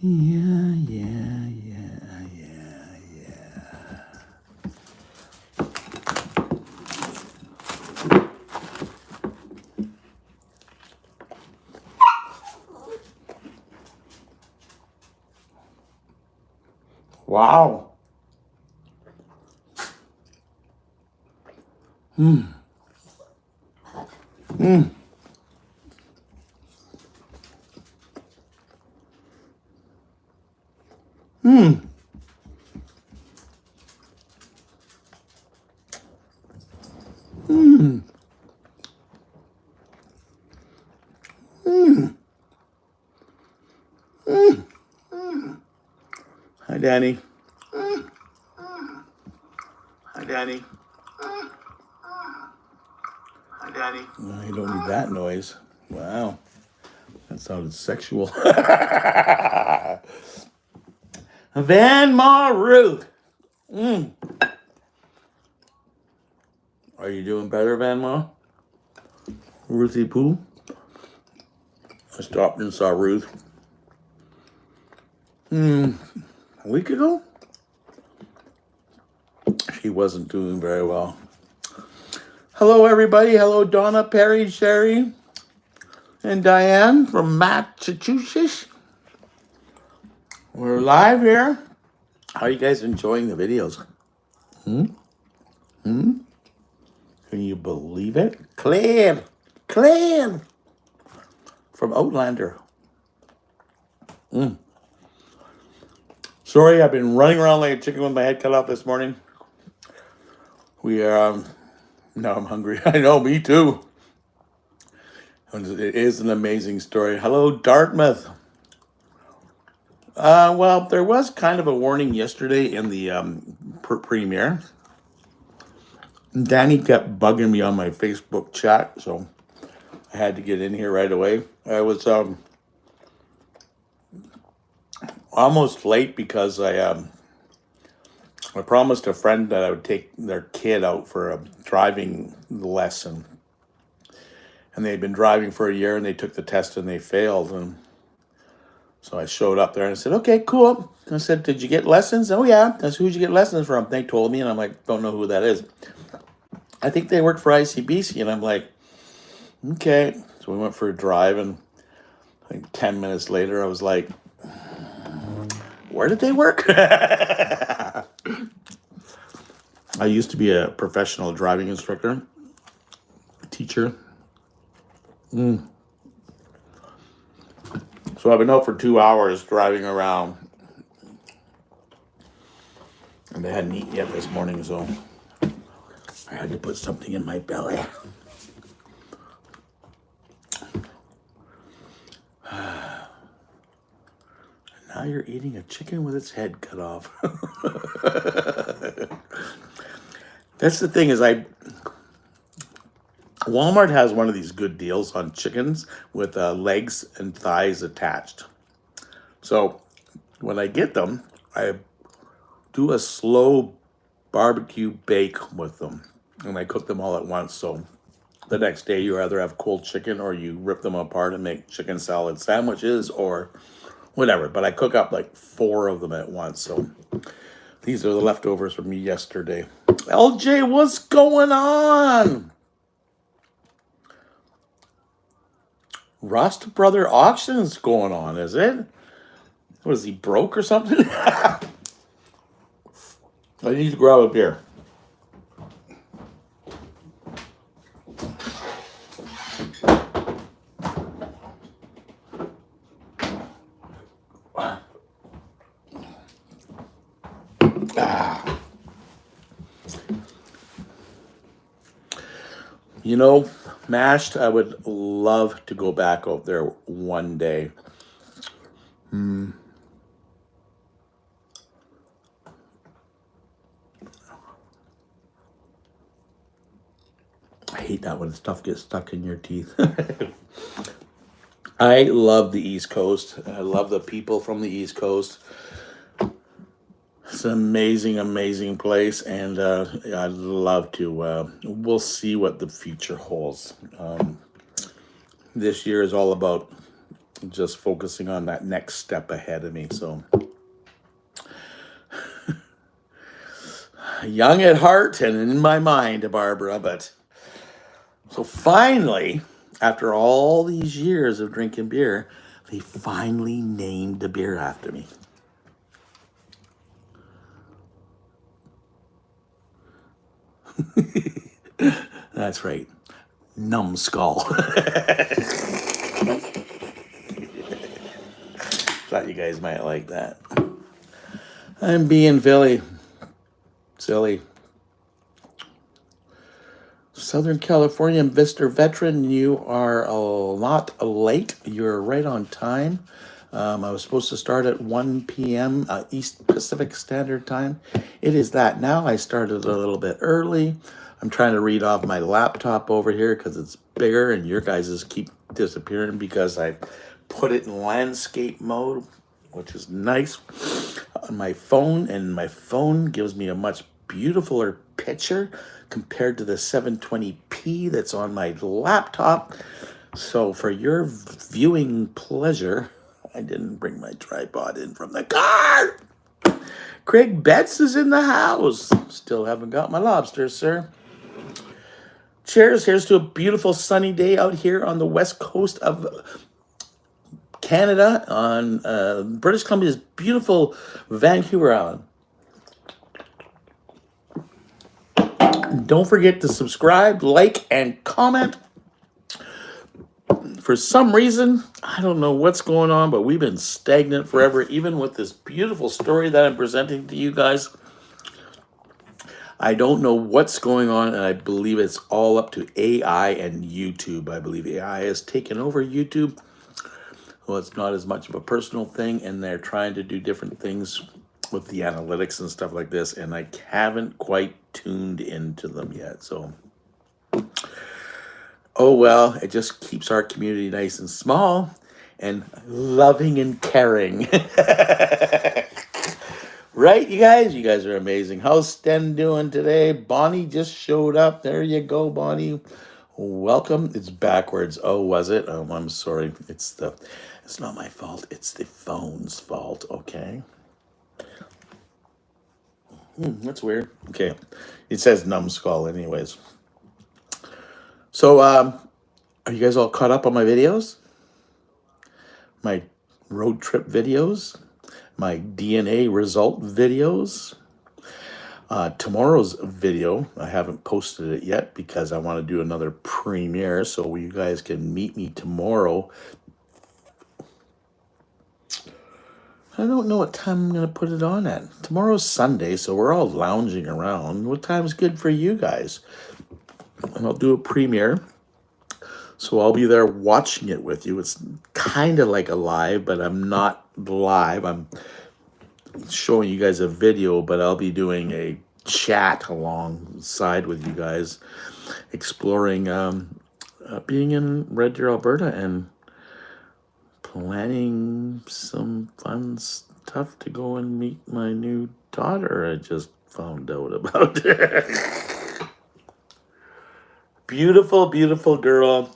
Yeah, yeah, yeah, yeah, yeah. Wow. Hi, Danny. Hi, Danny. Hi, Danny. No, you don't need that noise. Wow. That sounded sexual. Van Ruth. Are you doing better, Van Ma? Ruthie Poo? I stopped and saw Ruth a week ago. She wasn't doing very well. Hello, everybody. Hello, Donna, Perry, Sherry, and Diane from Massachusetts. We're live here. How are you guys enjoying the videos? Can you believe it? Claire from Outlander. Sorry, I've been running around like a chicken with my head cut off this morning. We are, now I'm hungry. I know, me too. It is an amazing story. Hello, Dartmouth. Well, there was kind of a warning yesterday in the premiere. Danny kept bugging me on my Facebook chat, so I had to get in here right away. I was almost late because I promised a friend that I would take their kid out for a driving lesson. And they'd been driving for a year and they took the test and they failed. And so I showed up there and I said, okay, cool. I said, did you get lessons? Oh, yeah. That's who'd you get lessons from? They told me. And I'm like, don't know who that is. I think they work for ICBC. And I'm like, okay. So we went for a drive. And I think 10 minutes later, I was like, where did they work? I used to be a professional driving instructor, teacher. So I've been out for 2 hours driving around. And they hadn't eaten yet this morning, so I had to put something in my belly. Now you're eating a chicken with its head cut off. That's the thing is Walmart has one of these good deals on chickens with legs and thighs attached. So when I get them, I do a slow barbecue bake with them. And I cook them all at once. So the next day you either have cold chicken or you rip them apart and make chicken salad sandwiches or whatever. But I cook up like 4 of them at once. So these are the leftovers from me yesterday. LJ, what's going on? Rust Brother Auction's going on, is it? Was he broke or something? I need to grab a beer. You know, Mashed, I would love to go back out there one day. I hate that when stuff gets stuck in your teeth. I love the East Coast. I love the people from the East Coast. It's an amazing, amazing place, and I'd love to. We'll see what the future holds. This year is all about just focusing on that next step ahead of me. So young at heart and in my mind, Barbara. But so finally, after all these years of drinking beer, they finally named the beer after me. That's right. Numbskull. Thought you guys might like that. I'm being silly. Southern California Vista veteran, you are not late. You're right on time. I was supposed to start at 1 p.m. East Pacific Standard Time. It is that now. I started a little bit early. I'm trying to read off my laptop over here because it's bigger and your guys' keep disappearing because I put it in landscape mode, which is nice, on my phone, and my phone gives me a much beautifuler picture compared to the 720p that's on my laptop. So for your viewing pleasure, I didn't bring my tripod in from the car. Craig Betts is in the house. Still haven't got my lobster, sir. Cheers. Here's to a beautiful sunny day out here on the west coast of Canada, on British Columbia's beautiful Vancouver Island. Don't forget to subscribe, like, and comment. For some reason, I don't know what's going on, but we've been stagnant forever, even with this beautiful story that I'm presenting to you guys. I don't know what's going on, and I believe it's all up to AI and YouTube. I believe AI has taken over YouTube. Well, it's not as much of a personal thing, and they're trying to do different things with the analytics and stuff like this, and I haven't quite tuned into them yet. So, oh well, it just keeps our community nice and small and loving and caring. Right, you guys? You guys are amazing. How's Sten doing today? Bonnie just showed up. There you go, Bonnie. Welcome. It's backwards. Oh, was it? Oh, I'm sorry. It's not my fault. It's the phone's fault, okay? That's weird. Okay. It says numbskull anyways. So, are you guys all caught up on my videos? My road trip videos? My DNA result videos? Tomorrow's video, I haven't posted it yet because I want to do another premiere so you guys can meet me tomorrow. I don't know what time I'm going to put it on at. Tomorrow's Sunday, so we're all lounging around. What time's good for you guys? And I'll do a premiere. So I'll be there watching it with you. It's kind of like a live, but I'm not live. I'm showing you guys a video, but I'll be doing a chat alongside with you guys, exploring being in Red Deer, Alberta, and planning some fun stuff to go and meet my new daughter I just found out about. Beautiful, beautiful girl.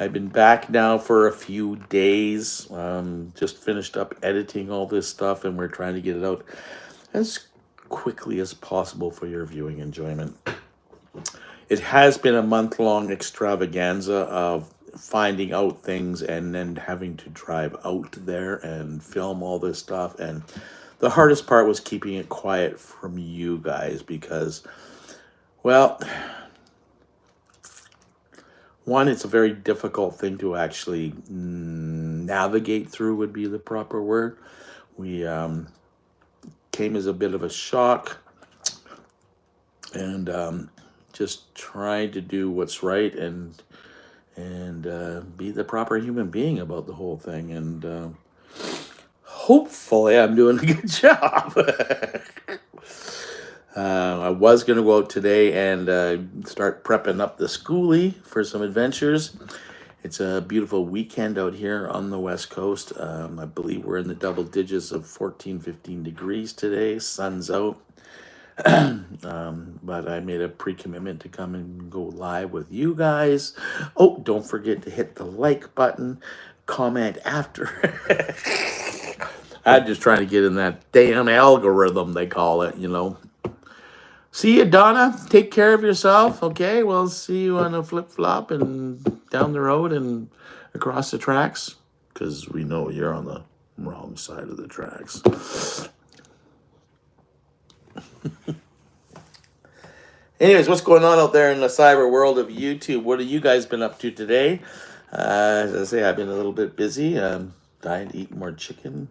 I've been back now for a few days. Just finished up editing all this stuff, and we're trying to get it out as quickly as possible for your viewing enjoyment. It has been a month-long extravaganza of finding out things and then having to drive out there and film all this stuff. And the hardest part was keeping it quiet from you guys because, well, one, it's a very difficult thing to actually navigate through would be the proper word. We came as a bit of a shock, and just trying to do what's right and be the proper human being about the whole thing. And hopefully I'm doing a good job. I was going to go out today and start prepping up the schoolie for some adventures. It's a beautiful weekend out here on the West Coast. I believe we're in the double digits of 14, 15 degrees today. Sun's out. But I made a pre-commitment to come and go live with you guys. Oh, don't forget to hit the like button, comment after. I'm just trying to get in that damn algorithm, they call it, you know. See you, Donna. Take care of yourself. Okay, we'll see you on a flip flop and down the road and across the tracks, because we know you're on the wrong side of the tracks. Anyways, what's going on out there in the cyber world of YouTube? What have you guys been up to today? As I say, I've been a little bit busy. Dying to eat more chicken,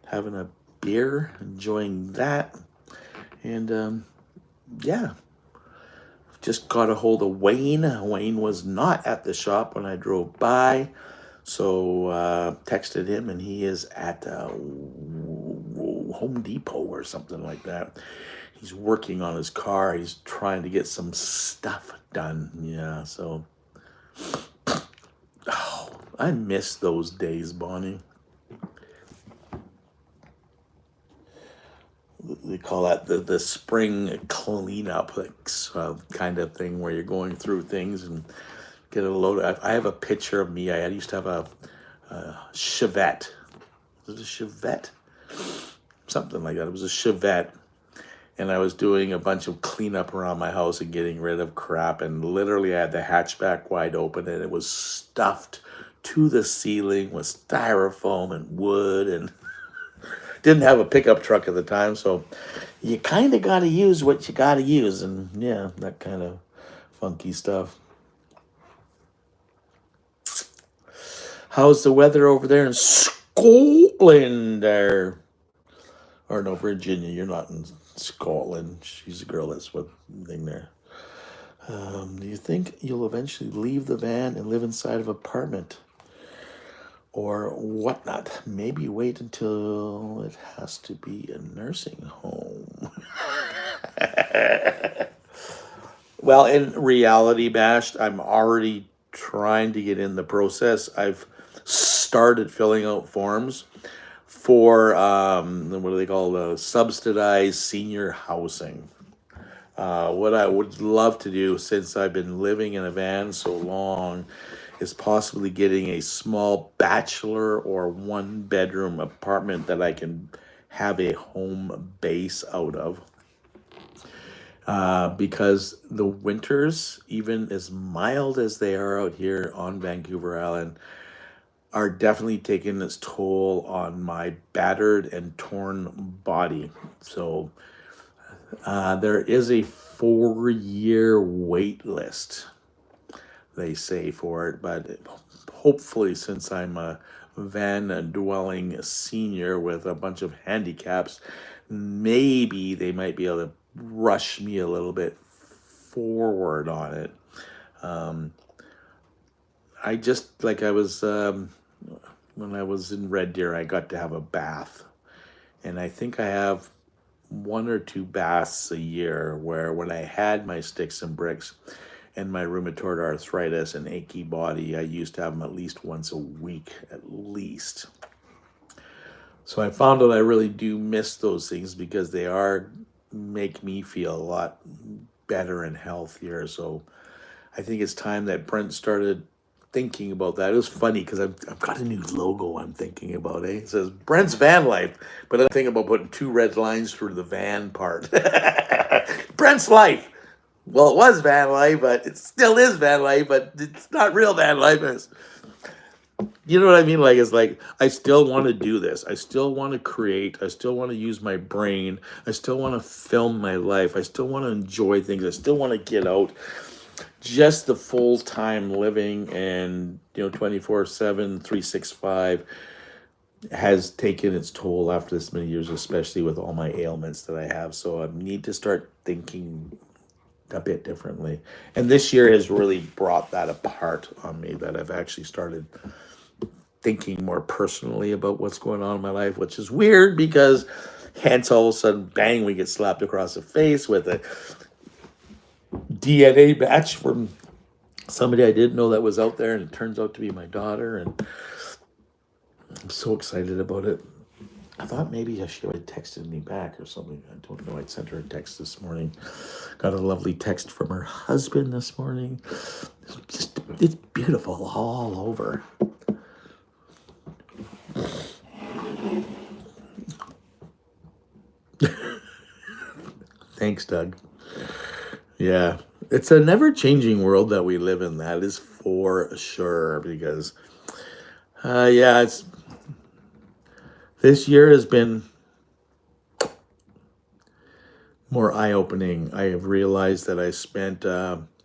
having a beer, enjoying that, and yeah, just got a hold of Wayne. Wayne was not at the shop when I drove by, so texted him, and he is at Home Depot or something like that. He's working on his car. He's trying to get some stuff done. Yeah, so I miss those days, Bonnie. They call that the spring cleanup, like, kind of thing, where you're going through things and get a load. I have a picture of me. I used to have a Chevette. Was it a Chevette? Something like that. It was a Chevette. And I was doing a bunch of cleanup around my house and getting rid of crap. And literally I had the hatchback wide open and it was stuffed to the ceiling with styrofoam and wood, and didn't have a pickup truck at the time. So you kind of got to use what you got to use. And yeah, that kind of funky stuff. How's the weather over there in Scotland there? Or no, Virginia. You're not in Scotland. She's a girl that's what thing there. Do you think you'll eventually leave the van and live inside of an apartment or whatnot? Maybe wait until it has to be a nursing home. Well, in reality, Bashed, I'm already trying to get in the process. I've started filling out forms for what do they call subsidized senior housing. What I would love to do, since I've been living in a van so long, is possibly getting a small bachelor or one bedroom apartment that I can have a home base out of. Because the winters, even as mild as they are out here on Vancouver Island, are definitely taking its toll on my battered and torn body. So there is a 4-year wait list, they say, for it. But hopefully, since I'm a van dwelling senior with a bunch of handicaps, maybe they might be able to rush me a little bit forward on it. I just, like I was, when I was in Red Deer, I got to have a bath. And I think I have 1 or 2 baths a year, where when I had my sticks and bricks and my rheumatoid arthritis and achy body, I used to have them at least once a week, at least. So I found that I really do miss those things, because they make me feel a lot better and healthier. So I think it's time that Brent started thinking about that. It was funny because I've got a new logo I'm thinking about. It says Brent's VanLife, but I'm thinking about putting 2 red lines through the van part. Brent's Life. Well, it was VanLife, but it still is VanLife, but it's not real VanLife. You know what I mean? Like, it's like, I still want to do this. I still want to create. I still want to use my brain. I still want to film my life. I still want to enjoy things. I still want to get out. Just the full-time living and 24/7, 365 has taken its toll after this many years, especially with all my ailments that I have. So I need to start thinking a bit differently. And this year has really brought that apart on me, that I've actually started thinking more personally about what's going on in my life, which is weird, because hence all of a sudden, bang, we get slapped across the face with a DNA match from somebody I didn't know that was out there, and it turns out to be my daughter, and I'm so excited about it. I thought maybe she would have texted me back or something. I don't know. I sent her a text this morning. Got a lovely text from her husband this morning. It's beautiful all over. Thanks, Doug. Yeah, it's a never-changing world that we live in. That is for sure. Because, yeah, it's this year has been more eye-opening. I have realized that I spent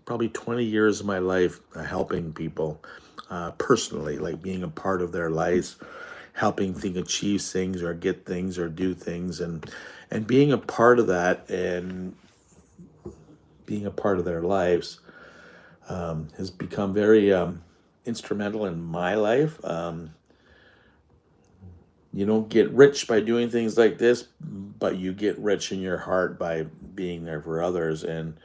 probably 20 years of my life helping people personally, like being a part of their lives, helping them achieve things or get things or do things, and being a part of that and being a part of their lives has become very instrumental in my life. You don't get rich by doing things like this, but you get rich in your heart by being there for others. And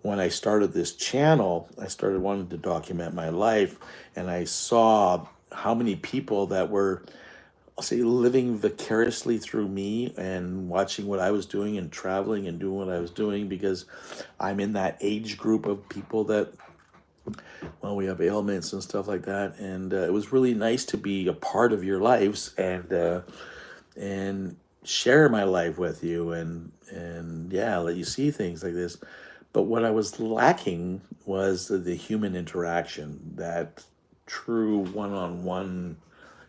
when I started this channel, I started wanting to document my life, and I saw how many people that were, I'll say, living vicariously through me and watching what I was doing and traveling and doing what I was doing, because I'm in that age group of people that, well, we have ailments and stuff like that. And it was really nice to be a part of your lives and share my life with you and yeah, let you see things like this. But what I was lacking was the human interaction, that true one-on-one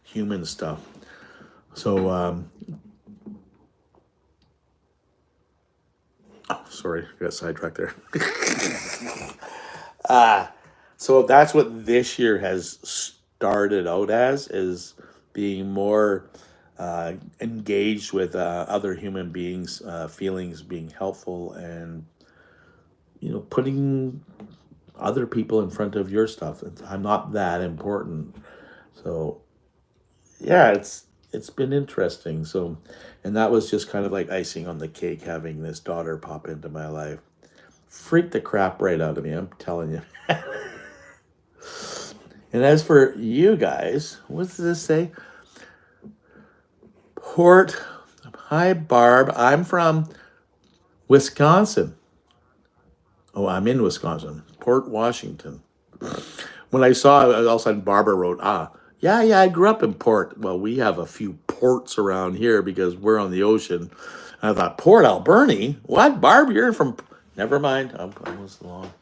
human stuff. So, oh, sorry, I got sidetracked there. So that's what this year has started out as, is being more engaged with other human beings, feelings, being helpful, and putting other people in front of your stuff. I'm not that important, so yeah, it's been interesting. So, and that was just kind of like icing on the cake, having this daughter pop into my life. Freaked the crap right out of me, I'm telling you. And as for you guys, what does this say? Port. Hi, Barb. I'm from Wisconsin. Oh, I'm in Wisconsin. Port Washington. When I saw it, all of a sudden Barbara wrote, yeah, I grew up in Port. Well, we have a few ports around here because we're on the ocean. And I thought, Port Alberni? What? Barb, you're from... Never mind. I was long.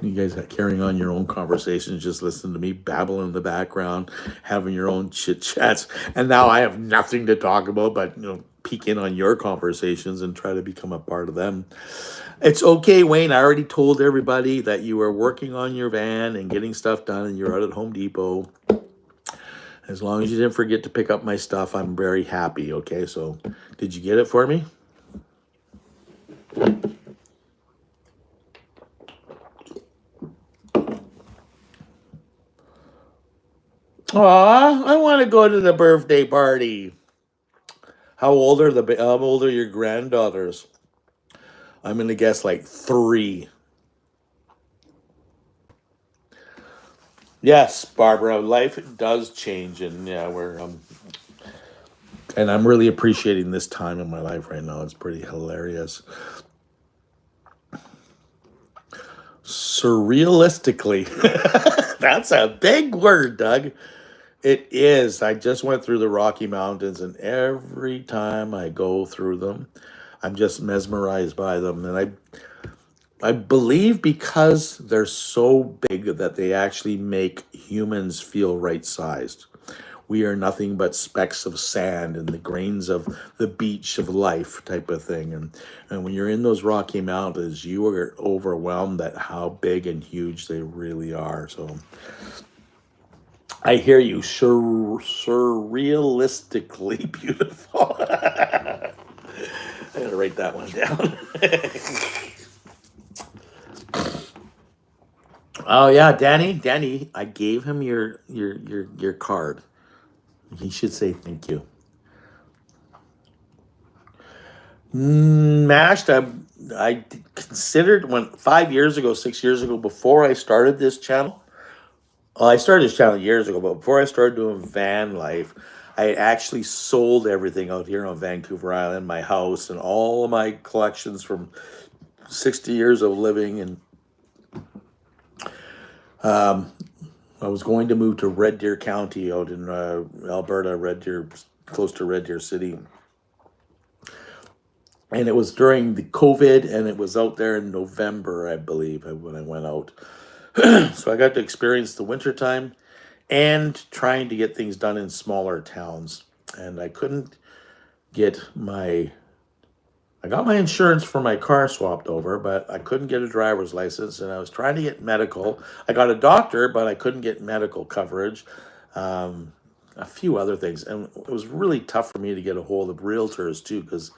You guys are carrying on your own conversations, just listen to me babble in the background, having your own chit chats. And now I have nothing to talk about, but peek in on your conversations and try to become a part of them. It's okay, Wayne. I already told everybody that you were working on your van and getting stuff done, and you're out at Home Depot. As long as you didn't forget to pick up my stuff, I'm very happy. Okay, so did you get it for me? Aw, I want to go to the birthday party. How old are your granddaughters? I'm gonna guess like 3. Yes, Barbara, life does change, and yeah, and I'm really appreciating this time in my life right now. It's pretty hilarious. Surrealistically, that's a big word, Doug. It is. I just went through the Rocky Mountains, and every time I go through them, I'm just mesmerized by them. And I believe because they're so big that they actually make humans feel right-sized. We are nothing but specks of sand and the grains of the beach of life type of thing. And when you're in those Rocky Mountains, you are overwhelmed at how big and huge they really are. So I hear you, surrealistically beautiful. I gotta write that one down. Oh yeah, Danny, I gave him your card. He should say thank you. Mashed. I considered, when 5 years ago, 6 years ago, before I started this channel, Well, I started this channel years ago, but before I started doing van life, I actually sold everything out here on Vancouver Island, my house and all of my collections from 60 years of living. And I was going to move to Red Deer County out in Alberta, Red Deer, close to Red Deer City. And it was during the COVID, and it was out there in November, I believe, when I went out. So I got to experience the wintertime and trying to get things done in smaller towns. And I couldn't get I got my insurance for my car swapped over, but I couldn't get a driver's license, and I was trying to get medical. I got a doctor, but I couldn't get medical coverage. A few other things, and it was really tough for me to get a hold of realtors too, because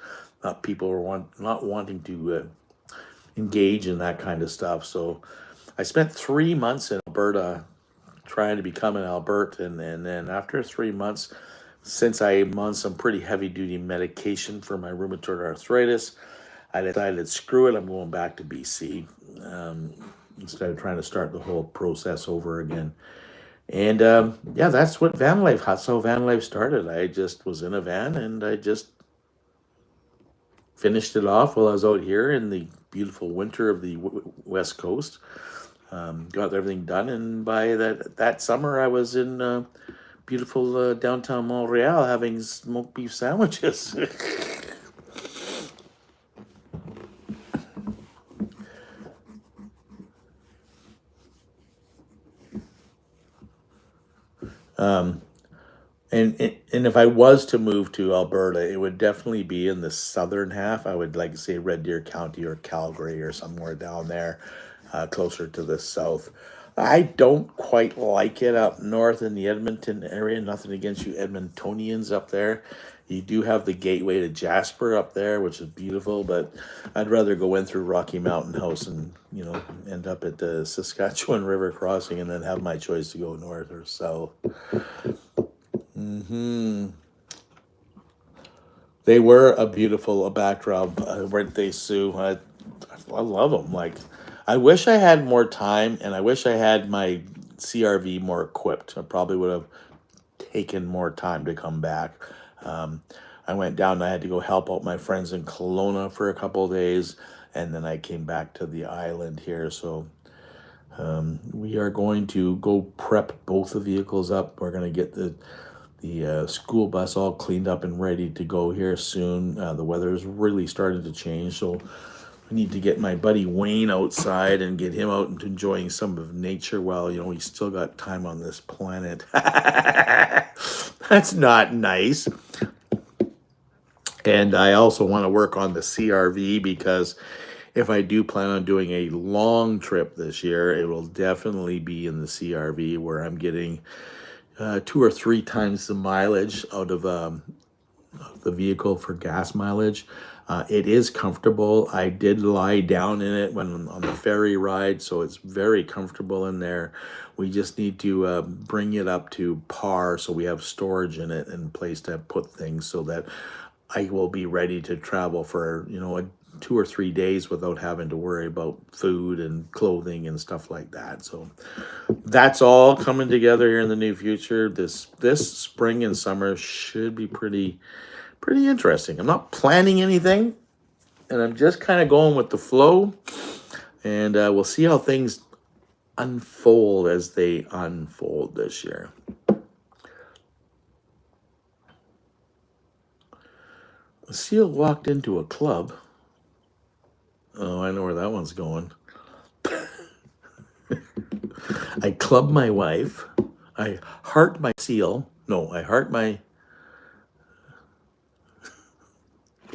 people were not wanting to engage in that kind of stuff. So I spent 3 months in Alberta trying to become an Albertan, and then after 3 months, since I'm on some pretty heavy duty medication for my rheumatoid arthritis, I decided, screw it, I'm going back to BC, instead of trying to start the whole process over again. And yeah, that's what that's how van life started. I just was in a van, and I just finished it off while I was out here in the beautiful winter of the West Coast. Got everything done, and by that summer, I was in beautiful downtown Montreal having smoked beef sandwiches. And if I was to move to Alberta, it would definitely be in the southern half. I would like to say Red Deer County or Calgary or somewhere down there, closer to the south. I don't quite like it up north in the Edmonton area. Nothing against you Edmontonians up there. You do have the gateway to Jasper up there, which is beautiful, but I'd rather go in through Rocky Mountain House and, end up at the Saskatchewan River crossing and then have my choice to go north or south. They were a beautiful backdrop, weren't they, Sue? I love them. Like, I wish I had more time, and I wish I had my CRV more equipped. I probably would have taken more time to come back. I went down and I had to go help out my friends in Kelowna for a couple of days, and then I came back to the island here. So we are going to go prep both the vehicles up. We're going to get the school bus all cleaned up and ready to go here soon. The weather is really starting to change, so I need to get my buddy Wayne outside and get him out and enjoying some of nature while, he's still got time on this planet. That's not nice. And I also want to work on the CRV, because if I do plan on doing a long trip this year, it will definitely be in the CRV, where I'm getting 2 or 3 times the mileage out of the vehicle for gas mileage. It is comfortable. I did lie down in it when on the ferry ride, so it's very comfortable in there. We just need to bring it up to par, so we have storage in it and place to put things, so that I will be ready to travel for 2 or 3 days without having to worry about food and clothing and stuff like that. So that's all coming together here in the near future. This spring and summer should be pretty interesting. I'm not planning anything, and I'm just kind of going with the flow, and we'll see how things unfold as they unfold this year. A seal walked into a club. Oh, I know where that one's going. I club my wife. I heart my seal. No, I heart my...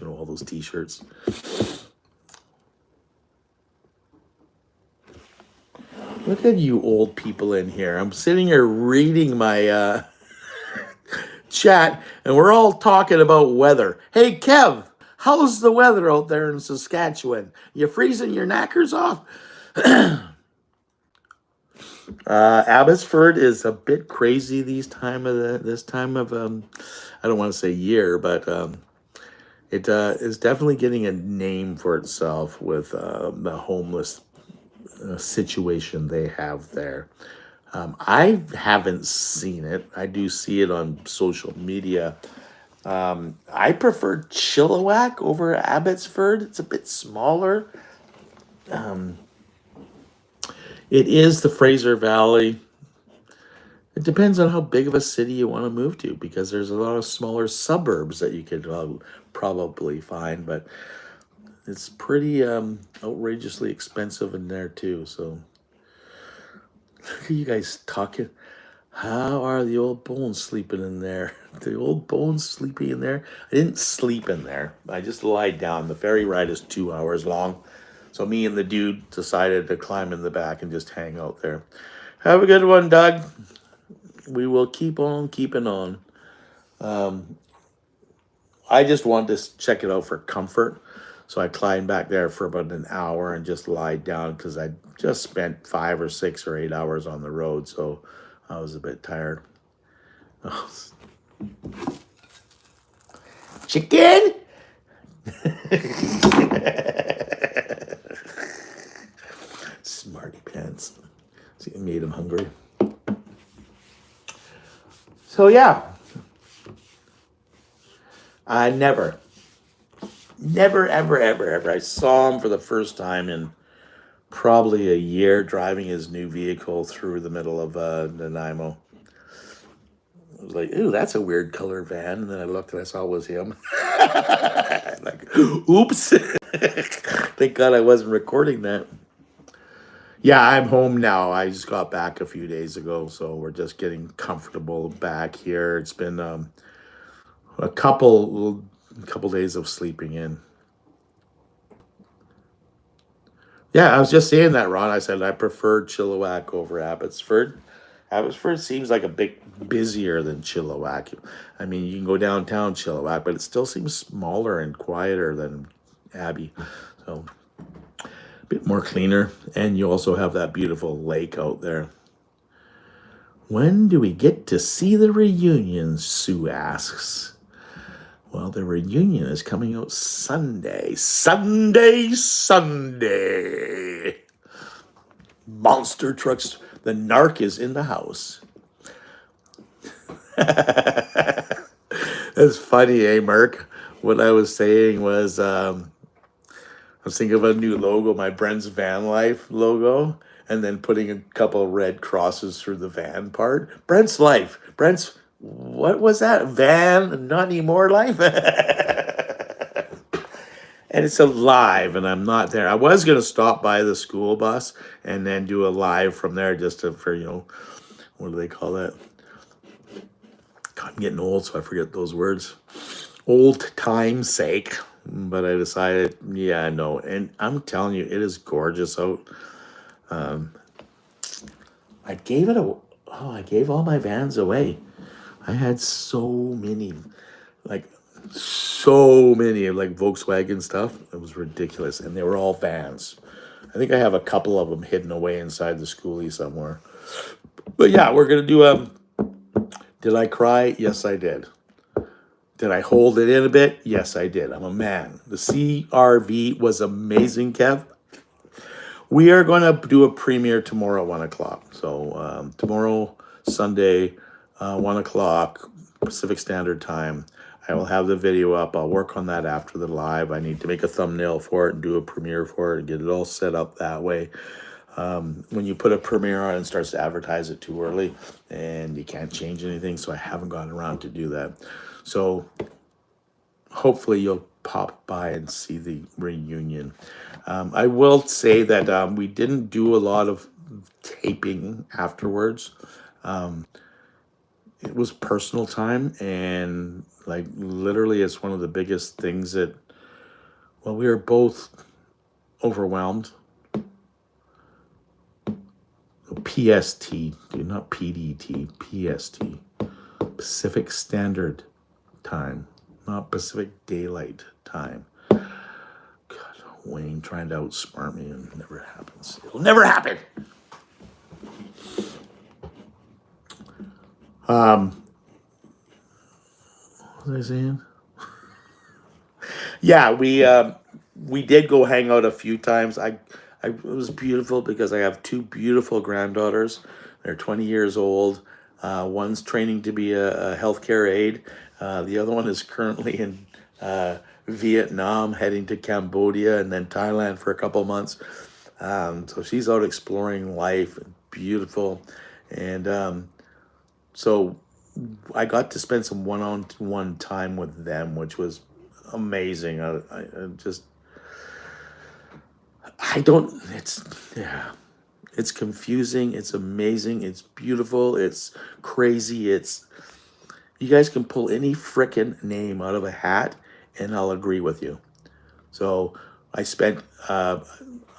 all those t-shirts. Look at you old people in here. I'm sitting here reading my chat, and we're all talking about weather. Hey, Kev, how's the weather out there in Saskatchewan? You freezing your knackers off? Abbotsford is a bit crazy this time of I don't want to say year, but it is definitely getting a name for itself with the homeless situation they have there. I haven't seen it. I do see it on social media. I prefer Chilliwack over Abbotsford. It's a bit smaller. Um, it is the Fraser Valley. It depends on how big of a city you want to move to because there's a lot of smaller suburbs that you could probably find, but it's pretty outrageously expensive in there too. So, look at you guys talking. How are the old bones sleeping in there? The old bones sleeping in there? I didn't sleep in there. I just lied down. The ferry ride is 2 hours long. So me and the dude decided to climb in the back and just hang out there. Have a good one, Doug. We will keep on keeping on. Um, I just wanted to check it out for comfort. So I climbed back there for about an hour and just lied down because I just spent 5 or 6 or 8 hours on the road. So I was a bit tired. Oh, chicken? Smarty pants. See, it made him hungry. So yeah, I never, ever. I saw him for the first time in probably a year driving his new vehicle through the middle of Nanaimo. I was like, ooh, that's a weird color van. And then I looked and I saw it was him. Like, oops. Thank God I wasn't recording that. Yeah, I'm home now. I just got back a few days ago, so we're just getting comfortable back here. It's been a couple days of sleeping in. Yeah, I was just saying that, Ron. I said I prefer Chilliwack over Abbotsford. Abbotsford seems like a bit busier than Chilliwack. I mean, you can go downtown Chilliwack, but it still seems smaller and quieter than Abbey. So a bit more cleaner. And you also have that beautiful lake out there. When do we get to see the reunion? Sue asks. Well, the reunion is coming out Sunday. Sunday. Monster trucks. The narc is in the house. That's funny, eh, Mark? What I was saying was, I was thinking of a new logo, my Brent's VanLife logo, and then putting a couple red crosses through the van part. Brent's life. Brent's, what was that? Van, not anymore life? And it's a live, and I'm not there. I was going to stop by the school bus and then do a live from there just to, for, what do they call that? God, I'm getting old, so I forget those words. Old time's sake. But I decided, yeah, no. And I'm telling you, it is gorgeous out. Um, I gave I gave all my vans away. I had like so many like Volkswagen stuff. It was ridiculous. And they were all vans. I think I have a couple of them hidden away inside the schoolie somewhere. But yeah, we're going to do did I cry? Yes, I did. Did I hold it in a bit? Yes, I did. I'm a man. The CRV was amazing, Kev. We are going to do a premiere tomorrow at 1 o'clock. So tomorrow, Sunday, 1 o'clock, Pacific Standard Time. I will have the video up. I'll work on that after the live. I need to make a thumbnail for it and do a premiere for it and get it all set up that way. When you put a premiere on, it starts to advertise it too early and you can't change anything. So I haven't gotten around to do that. So hopefully you'll pop by and see the reunion. I will say that we didn't do a lot of taping afterwards. It was personal time, and like literally it's one of the biggest things that, well, we were both overwhelmed. PST, not PDT, PST, Pacific Standard Time, not Pacific Daylight Time. God, Wayne trying to outsmart me, and it never happens. It'll never happen. What was I saying? Yeah, we did go hang out a few times. It was beautiful because I have two beautiful granddaughters. They're 20 years old. One's training to be a healthcare aide. The other one is currently in Vietnam, heading to Cambodia and then Thailand for a couple months. So she's out exploring life, beautiful. And so I got to spend some one-on-one time with them, which was amazing. I just, I don't, it's, yeah, it's confusing. It's amazing. It's beautiful. It's crazy. You guys can pull any frickin' name out of a hat and I'll agree with you. So I spent a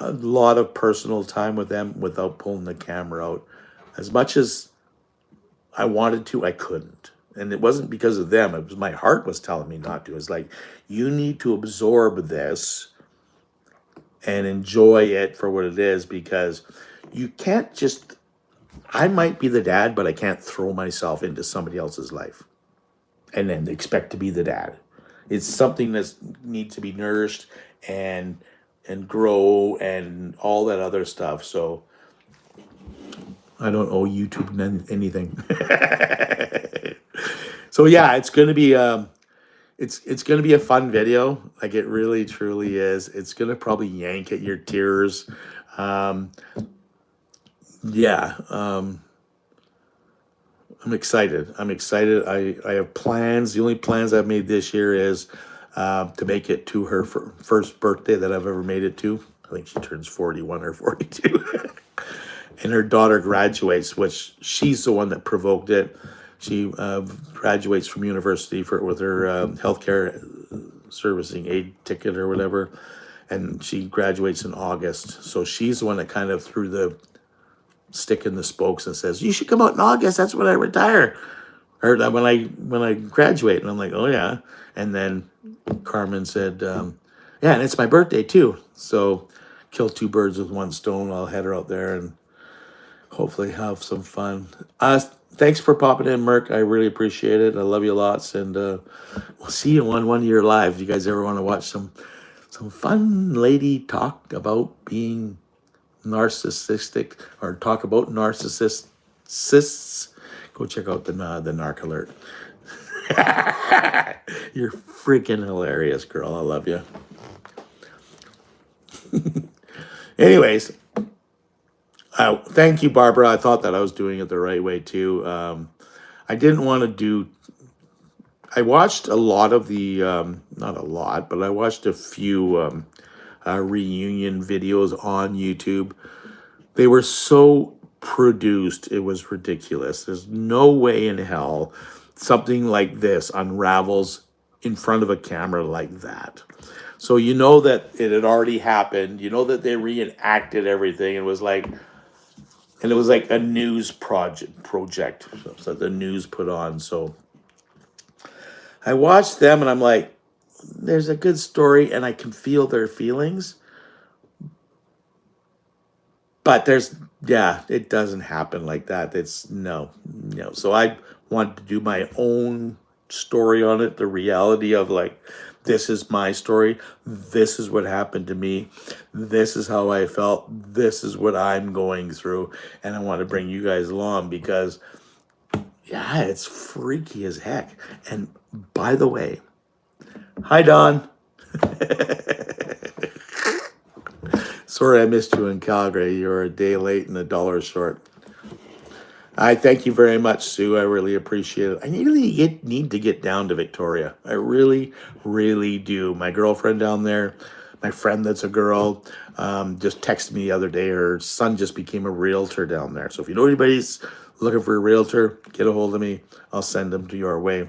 lot of personal time with them without pulling the camera out. As much as I wanted to, I couldn't. And it wasn't because of them. It was my heart was telling me not to. It's like, you need to absorb this and enjoy it for what it is, because you can't just, I might be the dad, but I can't throw myself into somebody else's life and then expect to be the dad. It's something that needs to be nourished and grow and all that other stuff. So I don't owe YouTube anything. So yeah, it's gonna be it's gonna be a fun video. Like, it really truly is. It's gonna probably yank at your tears. Um, yeah, I'm excited. I'm excited. I have plans. The only plans I've made this year is to make it to her first birthday that I've ever made it to. I think she turns 41 or 42. And her daughter graduates, which she's the one that provoked it. She graduates from university with her healthcare servicing aid ticket or whatever. And she graduates in August. So she's the one that kind of threw the stick in the spokes and says, "You should come out in August. That's when I retire, or when I graduate." And I'm like, "Oh yeah." And then Carmen said, "Yeah, and it's my birthday too." So kill two birds with one stone. I'll head her out there and hopefully have some fun. Thanks for popping in, Merc. I really appreciate it. I love you lots, and we'll see you on One Year Live. If you guys ever want to watch some fun lady talk about being narcissistic, or talk about narcissists, go check out the Narc Alert. You're freaking hilarious, girl. I love you. Anyways, thank you, Barbara. I thought that I was doing it the right way too. I didn't want to do. I watched a lot of the, not a lot, but I watched a few reunion videos on YouTube. They were so produced, it was ridiculous. There's no way in hell something like this unravels in front of a camera like that. So you know that it had already happened. You know that they reenacted everything. It was like a news project that the news put on. So I watched them and I'm like, there's a good story and I can feel their feelings. But it doesn't happen like that. It's no. So I wanted to do my own story on it, the reality of, like, this is my story. This is what happened to me. This is how I felt. This is what I'm going through. And I want to bring you guys along because, yeah, it's freaky as heck. And by the way, hi, Don. Sorry I missed you in Calgary. You're a day late and $1 short. I thank you very much, Sue. I really appreciate it. I really need to get down to Victoria. I really, really do. My girlfriend down there, my friend that's a girl, just texted me the other day. Her son just became a realtor down there. So if you know anybody's looking for a realtor, get a hold of me. I'll send them to your way.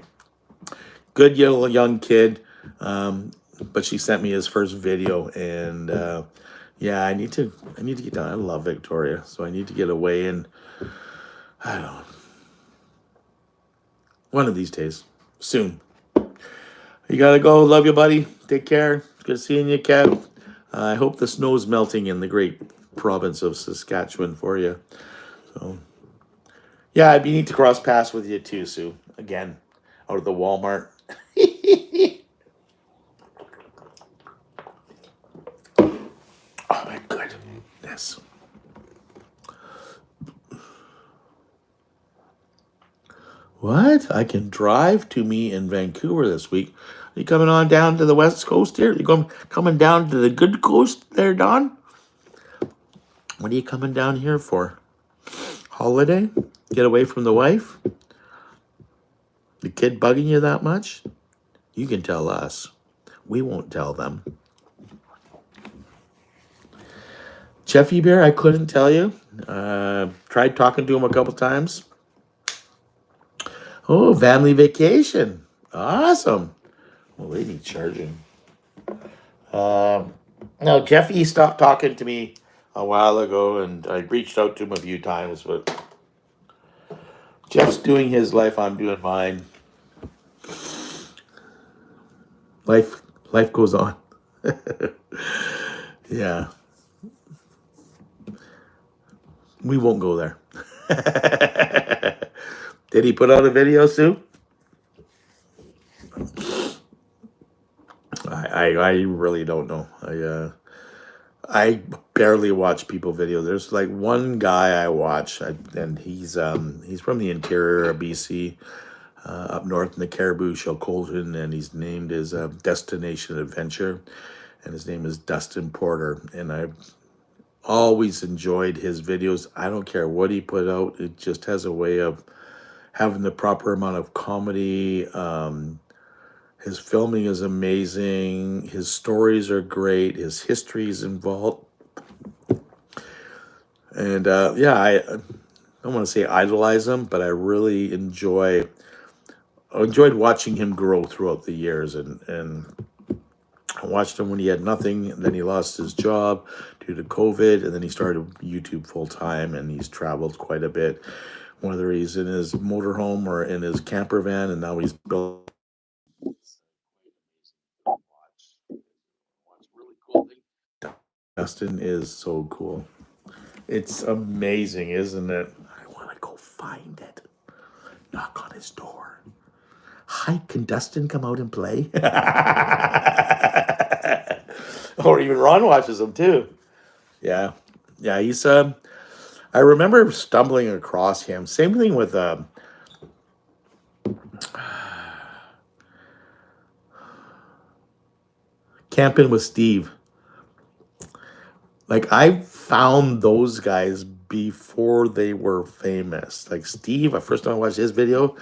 Good young kid, but she sent me his first video, and yeah, I need to get down. I love Victoria, so I need to get away, and I don't know. One of these days, soon. You gotta go. Love you, buddy. Take care. Good seeing you, Kev. I hope the snow's melting in the great province of Saskatchewan for you. So, yeah, I'd be neat to cross paths with you too, Sue. Again, out of the Walmart. Oh my goodness. What? I can drive to me in Vancouver this week. Are you coming on down to the West Coast here? You coming down to the good coast there, Don? What are you coming down here for? Holiday? Get away from the wife? The kid bugging you that much? You can tell us. We won't tell them. Jeffy Bear, I couldn't tell you. Tried talking to him a couple times. Oh, family vacation. Awesome. Well, they need charging. No, Jeffy stopped talking to me a while ago, and I reached out to him a few times, but Jeff's doing his life, I'm doing mine. Life goes on. Yeah. We won't go there. Did he put out a video, Sue? I really don't know. I barely watch people videos. There's like one guy I watch, and he's from the interior of BC, up north in the Caribou, Shilcolton, and he's named his Destination Adventure, and his name is Dustin Porter, and I've always enjoyed his videos. I don't care what he put out; it just has a way of having the proper amount of comedy. His filming is amazing. His stories are great. His history is involved. And yeah, I don't want to say idolize him, but I really enjoyed watching him grow throughout the years. And I watched him when he had nothing, and then he lost his job due to COVID, and then he started YouTube full time, and he's traveled quite a bit, whether he's in his motorhome or in his camper van, and now he's built. Dustin is so cool. It's amazing, isn't it? I want to go find it. Knock on his door. Hi, can Dustin come out and play? Or even Ron watches him too. Yeah. Yeah, he's I remember stumbling across him. Same thing with Camping with Steve. Like, I found those guys before they were famous. Like Steve, the first time I watched his video,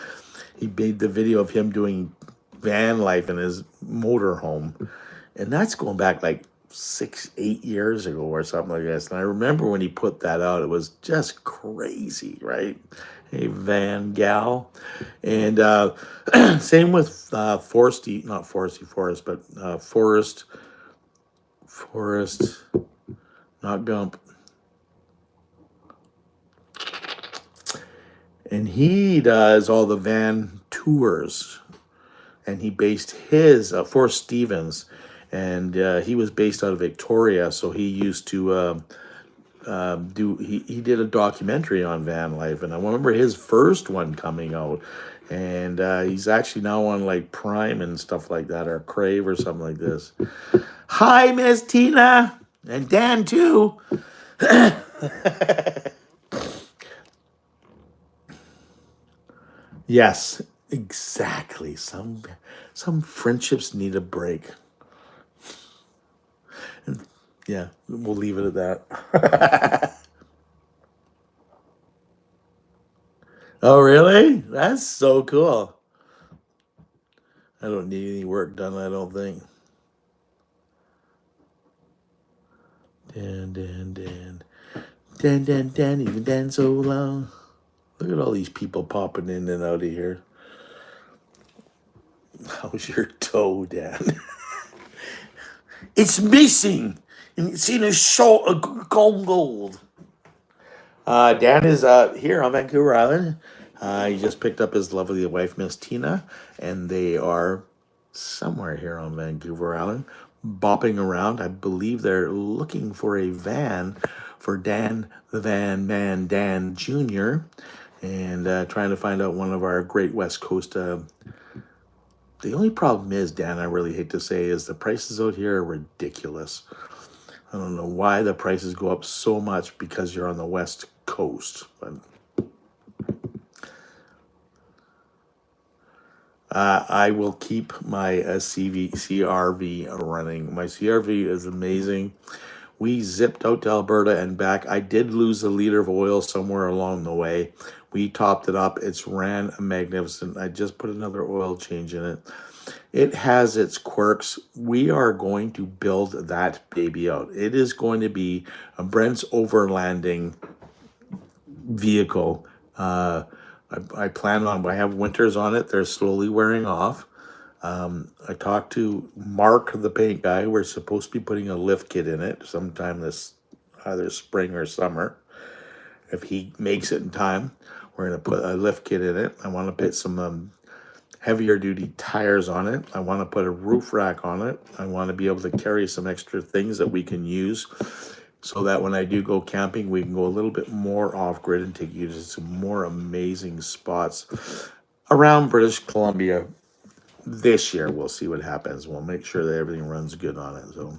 he made the video of him doing van life in his motorhome. And that's going back like 6, 8 years ago or something like this. And I remember when he put that out, it was just crazy, right? Hey, Van Gal. And same with Foresty, not Foresty Forest, but Forest, not Gump. And he does all the van tours. And he based his, Forrest Stevens, and he was based out of Victoria, so he used to he did a documentary on van life, and I remember his first one coming out, and he's actually now on like Prime and stuff like that, or Crave or something like this. Hi, Miss Tina, and Dan too. Yes, exactly. Some friendships need a break. And yeah, we'll leave it at that. Oh, really? That's so cool. I don't need any work done, I don't think. Dan, Dan, Dan. Dan, Dan, Dan, even Dan so long. Look at all these people popping in and out of here. How's your toe, Dan? It's missing. And it's in a short of gold. Dan is here on Vancouver Island. He just picked up his lovely wife, Miss Tina, and they are somewhere here on Vancouver Island, bopping around. I believe they're looking for a van for Dan, the Van Man Dan Jr., and trying to find out one of our Great West Coast. The only problem is, Dan, I really hate to say, is the prices out here are ridiculous. I don't know why the prices go up so much because you're on the West Coast. But I will keep my CRV running. My CRV is amazing. We zipped out to Alberta and back. I did lose a liter of oil somewhere along the way. We topped it up. It's ran magnificent. I just put another oil change in it. It has its quirks. We are going to build that baby out. It is going to be a Brent's overlanding vehicle. I plan on, I have winters on it. They're slowly wearing off. I talked to Mark, the paint guy. We're supposed to be putting a lift kit in it sometime this either spring or summer. If he makes it in time, we're going to put a lift kit in it. I want to put some heavier duty tires on it. I want to put a roof rack on it. I want to be able to carry some extra things that we can use so that when I do go camping, we can go a little bit more off grid and take you to some more amazing spots around British Columbia this year. We'll see what happens. We'll make sure that everything runs good on it. So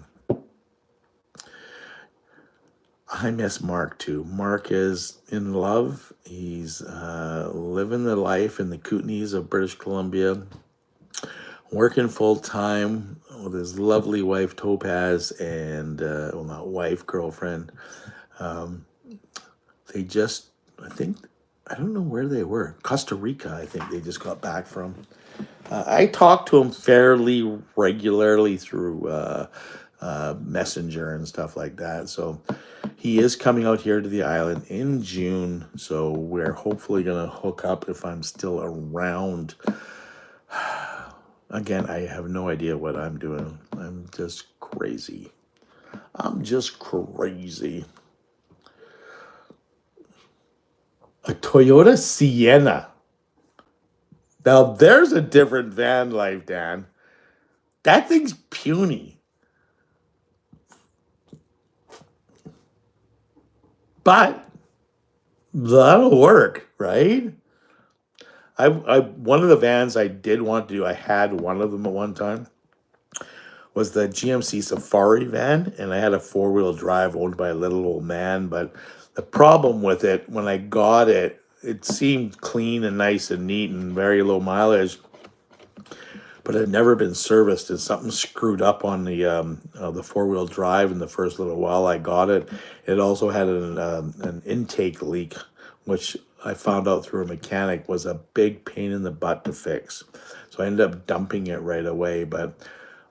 I miss Mark too. Mark is in love. He's living the life in the Kootenays of British Columbia, working full time with his lovely wife Topaz and well, not wife, girlfriend. They just, I think, I don't know where they were. Costa Rica, I think they just got back from. I talk to him fairly regularly through Messenger and stuff like that. So he is coming out here to the island in June. So we're hopefully going to hook up if I'm still around. Again, I have no idea what I'm doing. I'm just crazy. I'm just crazy. A Toyota Sienna. Now, there's a different van life, Dan. That thing's puny. But that'll work, right? One of the vans I did want to do, I had one of them at one time, was the GMC Safari van, and I had a four-wheel drive owned by a little old man. But the problem with it, when I got it, it seemed clean and nice and neat and very low mileage, but it had never been serviced, and something screwed up on the four-wheel drive in the first little while I got it. It also had an intake leak, which I found out through a mechanic was a big pain in the butt to fix. So I ended up dumping it right away. But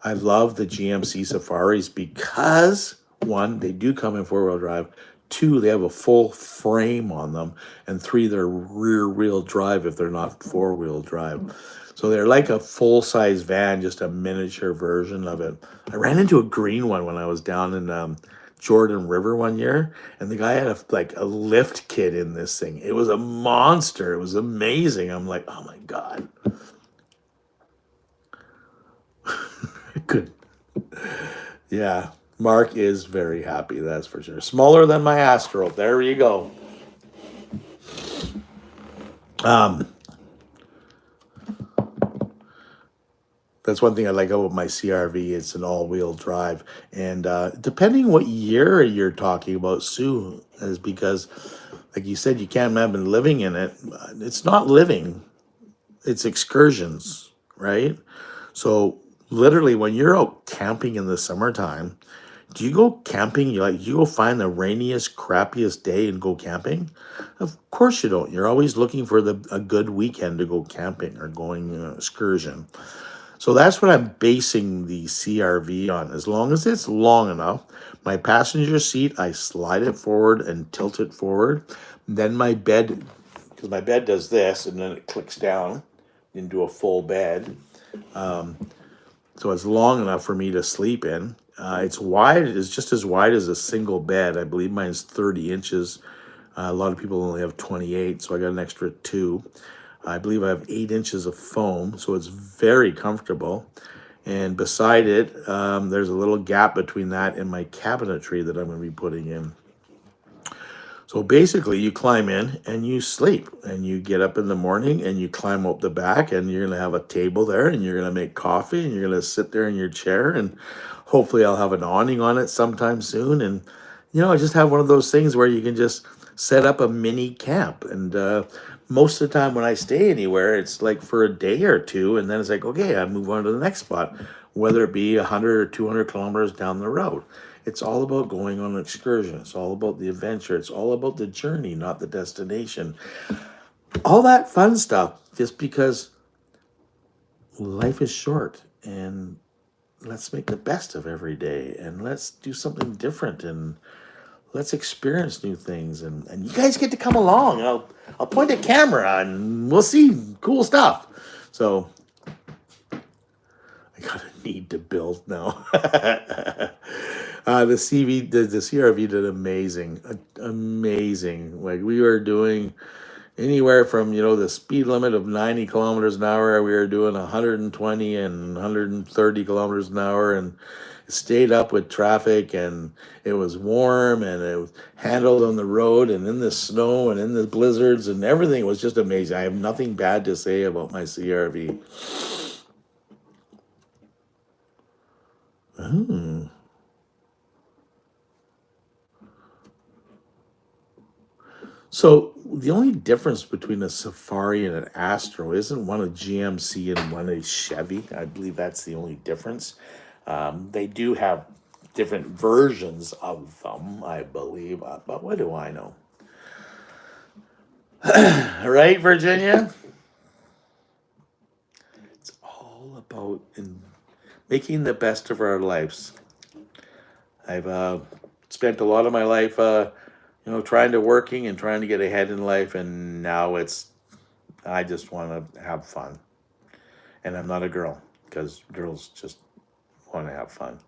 I love the GMC Safaris because, one, they do come in four-wheel drive. Two, they have a full frame on them. And three, they're rear-wheel drive if they're not four-wheel drive. So they're like a full-size van, just a miniature version of it. I ran into a green one when I was down in Jordan River one year, and the guy had a lift kit in this thing. It was a monster. It was amazing. I'm like, oh my God. Good. Yeah, Mark is very happy, that's for sure. Smaller than my Astro. There you go. That's one thing I like about my CRV. It's an all-wheel drive, and depending what year you're talking about, Sue, is because, like you said, you can't imagine living in it. It's not living; it's excursions, right? So, literally, when you're out camping in the summertime, do you go camping? You go find the rainiest, crappiest day and go camping? Of course you don't. You're always looking for a good weekend to go camping or going excursion. So that's what I'm basing the CRV on. As long as it's long enough, my passenger seat, I slide it forward and tilt it forward. Then my bed, because my bed does this, and then it clicks down into a full bed. So it's long enough for me to sleep in. It's wide. It's just as wide as a single bed. I believe mine's 30 inches. A lot of people only have 28, so I got an extra 2. I believe I have 8 inches of foam, so it's very comfortable. And beside it, there's a little gap between that and my cabinetry that I'm going to be putting in. So basically, you climb in and you sleep, and you get up in the morning and you climb up the back, and you're going to have a table there, and you're going to make coffee, and you're going to sit there in your chair, and hopefully I'll have an awning on it sometime soon. And, I just have one of those things where you can just set up a mini camp. And most of the time when I stay anywhere, it's like for a day or two, and then it's like, okay, I move on to the next spot, whether it be 100 or 200 kilometers down the road. It's all about going on an excursion. It's all about the adventure. It's all about the journey, not the destination. All that fun stuff, just because life is short, and let's make the best of every day, and let's do something different, and let's experience new things, and you guys get to come along. I'll point a camera and we'll see cool stuff. So I got a need to build now. The CRV did amazing. Like, we were doing anywhere from, the speed limit of 90 kilometers an hour. We were doing 120 and 130 kilometers an hour, and it stayed up with traffic, and it was warm, and it was handled on the road and in the snow and in the blizzards, and everything was just amazing. I have nothing bad to say about my CRV. So the only difference between a Safari and an Astro isn't one a GMC and one a Chevy. I believe that's the only difference. They do have different versions of them, I believe, but what do I know? Right, Virginia? It's all about making the best of our lives. I've spent a lot of my life, trying to working and trying to get ahead in life, and now I just want to have fun. And I'm not a girl, because girls just want to have fun.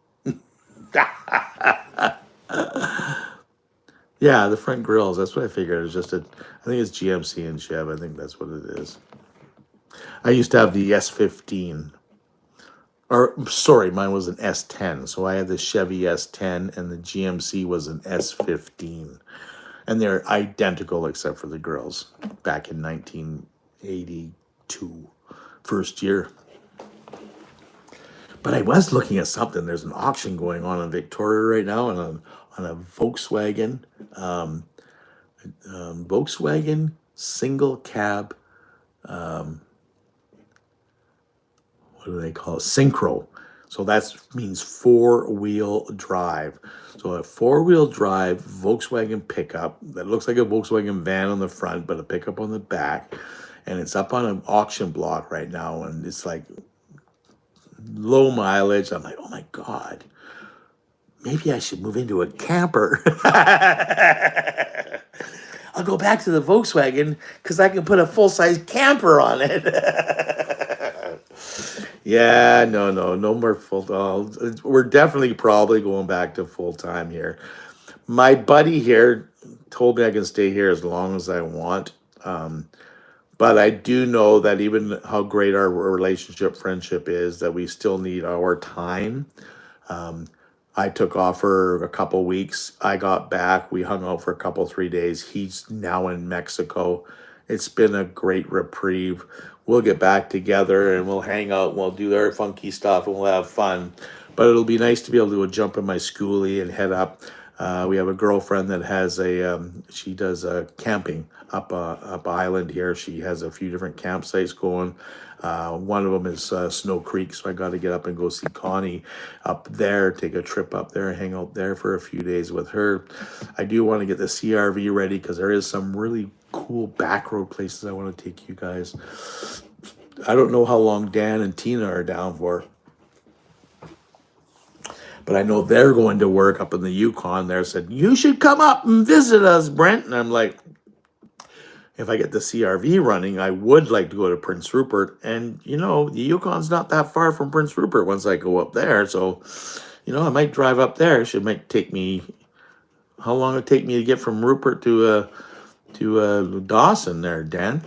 Yeah, the front grills. That's what I figured. It's just I think it's GMC and Chev. I think that's what it is. I used to have the S15. Or, sorry, mine was an S10. So I had the Chevy S10, and the GMC was an S15. And they're identical except for the grills. Back in 1982, first year. But I was looking at something. There's an auction going on in Victoria right now on a Volkswagen, Volkswagen single cab. What do they call it? Synchro. So that means 4-wheel drive. So a 4-wheel drive Volkswagen pickup that looks like a Volkswagen van on the front, but a pickup on the back. And it's up on an auction block right now. And it's like low mileage. I'm like, oh my God, maybe I should move into a camper. I'll go back to the Volkswagen because I can put a full-size camper on it. Yeah, no more full. We're definitely probably going back to full-time here. My buddy here told me I can stay here as long as I want. But I do know that even how great our relationship, friendship is, that we still need our time. I took off for a couple weeks. I got back. We hung out for a couple, 3 days. He's now in Mexico. It's been a great reprieve. We'll get back together and we'll hang out and we'll do our funky stuff and we'll have fun. But it'll be nice to be able to jump in my schoolie and head up. We have a girlfriend that has she does camping up island here. She has a few different campsites going. One of them is Snow Creek, so I got to get up and go see Connie up there, take a trip up there, hang out there for a few days with her. I do want to get the CRV ready because there is some really cool back road places I want to take you guys. I don't know how long Dan and Tina are down for, but I know they're going to work up in the Yukon. There said, you should come up and visit us, Brent. And I'm like, if I get the CRV running, I would like to go to Prince Rupert. And, the Yukon's not that far from Prince Rupert once I go up there. So, I might drive up there. It might take me, how long it take me to get from Rupert to Dawson there, Dan?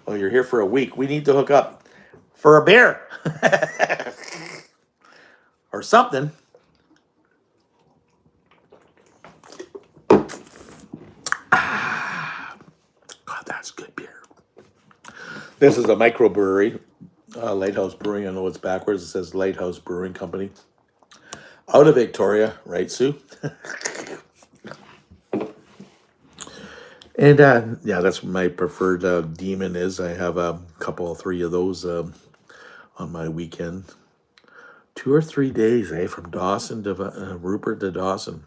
Oh, you're here for a week. We need to hook up for a beer. Or something. That's good beer. This is a microbrewery, Lighthouse Brewing. I know it's backwards. It says Lighthouse Brewing Company. Out of Victoria, right, Sue? And yeah, that's what my preferred demon is. I have a couple, three of those on my weekend. 2 or 3 days, from Dawson to Rupert to Dawson.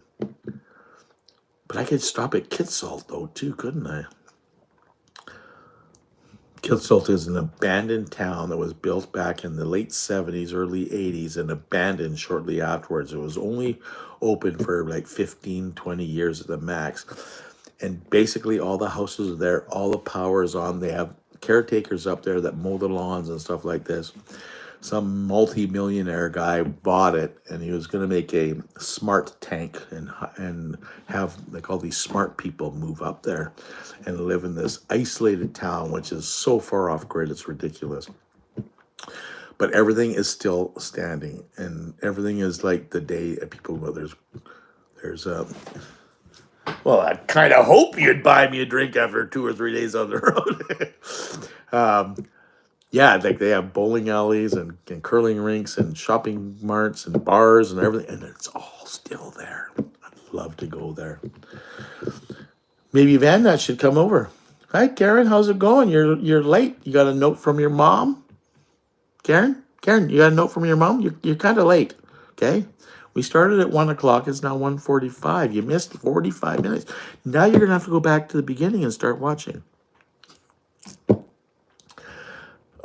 But I could stop at Kitsalt though too, couldn't I? Kitsalt is an abandoned town that was built back in the late 70s, early 80s, and abandoned shortly afterwards. It was only open for like 15, 20 years at the max. And basically, all the houses are there, all the power is on. They have caretakers up there that mow the lawns and stuff like this. Some multi-millionaire guy bought it, and he was going to make a smart tank and have like all these smart people move up there and live in this isolated town, which is so far off grid, it's ridiculous. But everything is still standing, and everything is like the day people. Well, there's well, I kind of hope you'd buy me a drink after 2 or 3 days on the road. Yeah, like they have bowling alleys and curling rinks and shopping marts and bars and everything, and it's all still there. I'd love to go there. Maybe Van should come over. Hi, Karen. How's it going? You're late. You got a note from your mom, Karen. Karen, you got a note from your mom. You're kind of late. Okay. We started at 1 o'clock. It's now 1:45. You missed 45 minutes. Now you're gonna have to go back to the beginning and start watching.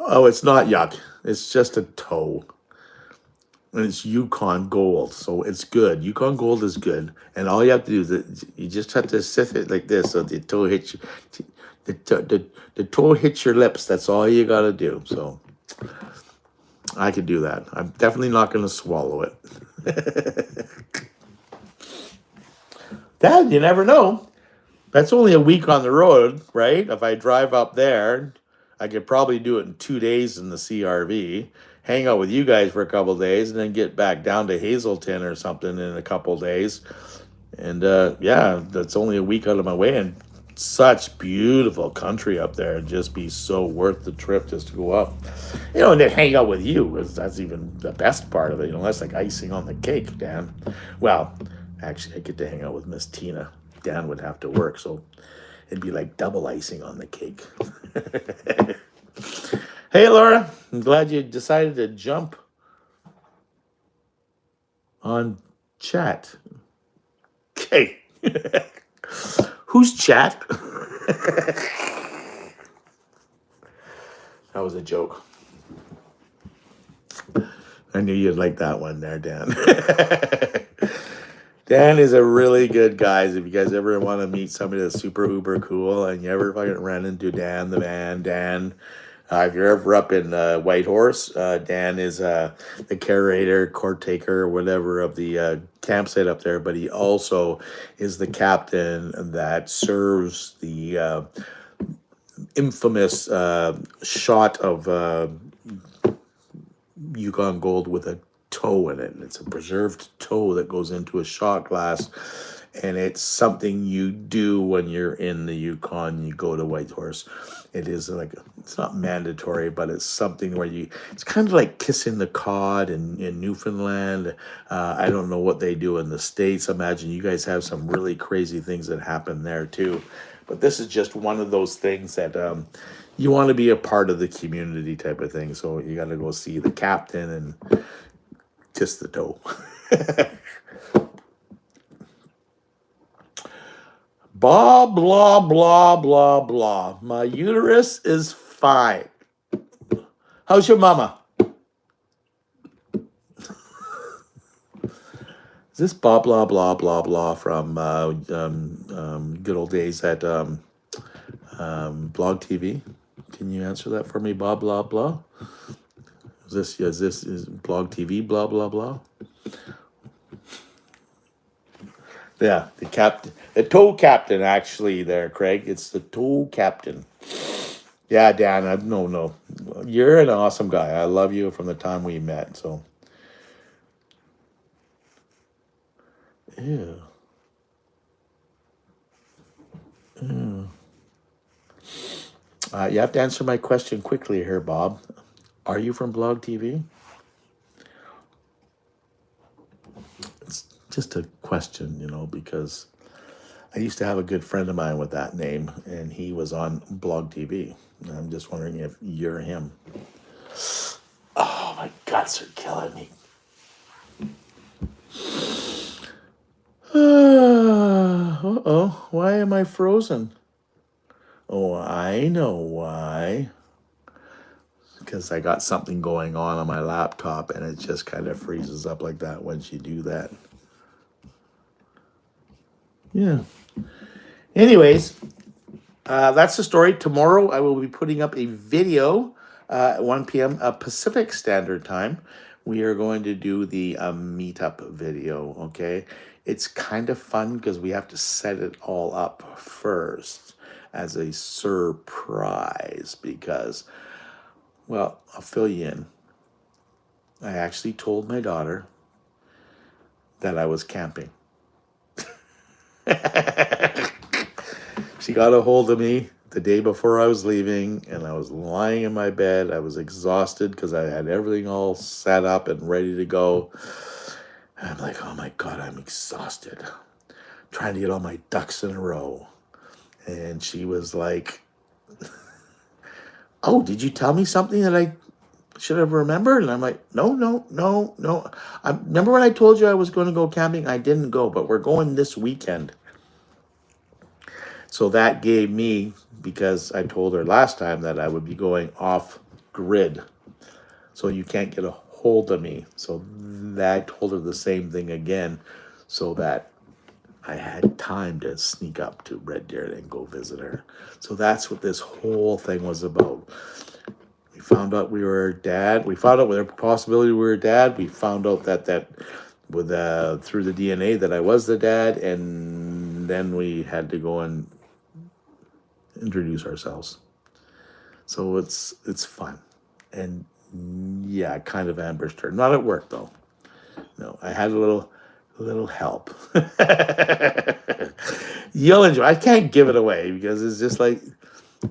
Oh, it's not yuck. It's just a toe. And it's Yukon Gold, so it's good. Yukon Gold is good, and all you have to do is you just have to sit it like this, so the toe hits the toe hits your lips. That's all you got to do. So I could do that. I'm definitely not going to swallow it. Dad, you never know. That's only a week on the road, right? If I drive up there, I could probably do it in 2 days in the CRV, hang out with you guys for a couple of days, and then get back down to Hazelton or something in a couple of days. And yeah, that's only a week out of my way, and such beautiful country up there. It'd just be so worth the trip just to go up. And then hang out with you, 'cause that's even the best part of it. That's like icing on the cake, Dan. Well, actually, I get to hang out with Miss Tina. Dan would have to work, so it'd be like double icing on the cake. Hey, Laura, I'm glad you decided to jump on chat. Okay. Who's chat? That was a joke. I knew you'd like that one there, Dan. Dan is a really good guy. If you guys ever want to meet somebody that's super uber cool and you ever fucking run into Dan the man, Dan, if you're ever up in Whitehorse, Dan is the curator, court taker, whatever of the campsite up there, but he also is the captain that serves the infamous shot of Yukon Gold with a toe in it. And it's a preserved toe that goes into a shot glass. And it's something you do when you're in the Yukon, you go to Whitehorse. It is like, it's not mandatory, but it's something where it's kind of like kissing the cod in Newfoundland. I don't know what they do in the States. Imagine you guys have some really crazy things that happen there too. But this is just one of those things that you want to be a part of the community type of thing. So you got to go see the captain and kiss the toe. Blah, blah, blah, blah, blah. My uterus is fine. How's your mama? Is this blah, blah, blah, blah, blah from good old days at Blog TV? Can you answer that for me, blah, blah, blah? Is this Blog TV, blah, blah, blah? Yeah, the toe captain, actually, there, Craig. It's the toe captain. Yeah, Dan, no. You're an awesome guy. I love you from the time we met, so. Ew. Ew. You have to answer my question quickly here, Bob. Are you from Blog TV? It's just a question, because I used to have a good friend of mine with that name, and he was on Blog TV. And I'm just wondering if you're him. Oh, my guts are killing me. Uh-oh, why am I frozen? Oh, I know why. Because I got something going on my laptop, and it just kind of freezes up like that once you do that. Yeah. Anyways, that's the story. Tomorrow I will be putting up a video at 1 p.m. Pacific Standard Time. We are going to do the meetup video, okay? It's kind of fun because we have to set it all up first as a surprise because, well, I'll fill you in. I actually told my daughter that I was camping. She got a hold of me the day before I was leaving, and I was lying in my bed. I was exhausted because I had everything all set up and ready to go. And I'm like, oh my God, I'm exhausted. Trying to get all my ducks in a row. And she was like, oh, did you tell me something that I should have remembered? And I'm like, no. I remember when I told you I was going to go camping? I didn't go, but we're going this weekend. So that gave me, because I told her last time that I would be going off grid. So you can't get a hold of me. So that I told her the same thing again so that I had time to sneak up to Red Deer and go visit her. So that's what this whole thing was about. We found out we were dad. We found out with the possibility we were dad. We found out that with through the DNA that I was the dad, and then we had to go and introduce ourselves. So it's fun. And yeah, I kind of ambushed her. Not at work though. No, I had a little help. You'll enjoy. I can't give it away because it's just like,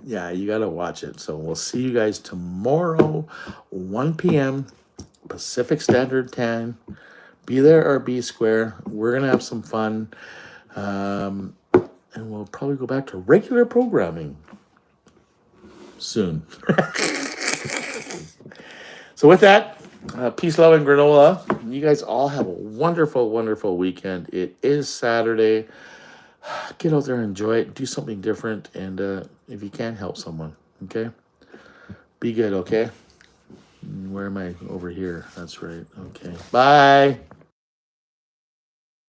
yeah, you got to watch it. So we'll see you guys tomorrow, 1 p.m. Pacific Standard Time. Be there or be square. We're going to have some fun. And we'll probably go back to regular programming soon. So with that, peace, love, and granola. You guys all have a wonderful, wonderful weekend. It is Saturday. Get out there and enjoy it. Do something different. And if you can, help someone. Okay? Be good, okay? Where am I? Over here. That's right. Okay. Bye.